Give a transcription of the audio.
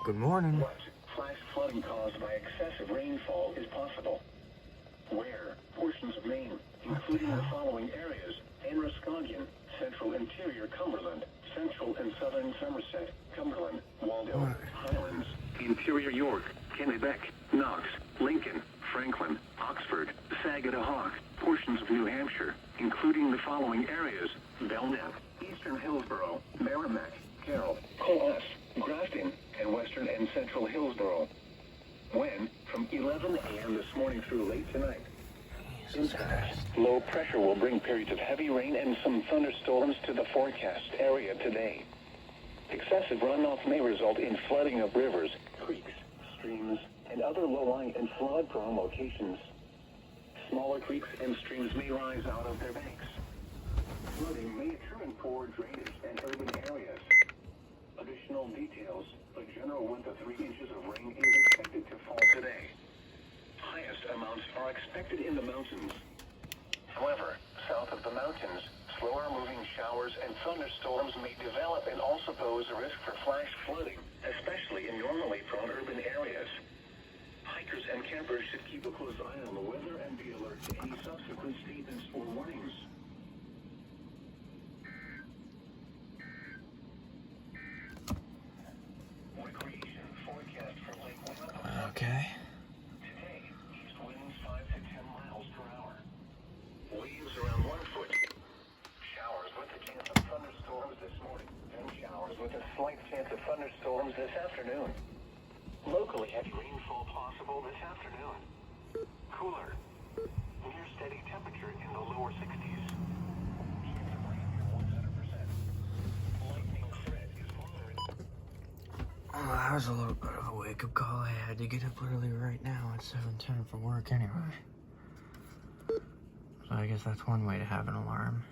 Good morning. But flash flooding caused by excessive rainfall is possible. Where portions of Maine, including the following areas: Androscoggin, central interior Cumberland, central and southern Somerset, Cumberland, Waldo, Highlands, interior York, Kennebec, Knox, Lincoln, Franklin, Oxford, Saginaw, portions of New Hampshire, including the following areas: Belknap, eastern Hillsborough, Merrimack, Carroll, Colas, Grafton, and western and central Hillsborough. When? From 11 a.m. this morning through late tonight. Low pressure will bring periods of heavy rain and some thunderstorms to the forecast area today. Excessive runoff may result in flooding of rivers, creeks, streams, and other low-lying and flood-prone locations. Smaller creeks and streams may rise out of their banks. Flooding may occur in poor drainage and urban areas. Additional details: a general width of 3 inches of rain is expected to fall today. Highest amounts are expected in the mountains. However, south of the mountains, slower moving showers and thunderstorms may develop and also pose a risk for flash flooding, especially in normally prone urban areas. Hikers and campers should keep a close eye on the weather and be alert to any subsequent statements or warnings. Recreation forecast for Lake Winnebago. Okay. Today, east winds 5 to 10 miles per hour. Waves around 1 foot. Showers with a chance of thunderstorms this morning, and showers with a slight chance of thunderstorms this afternoon. Locally heavy rainfall possible this afternoon. Cooler. Near steady temperature in the lower 60s. Chance of rain near 100%. Lightning threat is moderate. Well, that was a little bit of a wake-up call. I had to get up literally right now at 7:10 for work anyway. So I guess that's one way to have an alarm.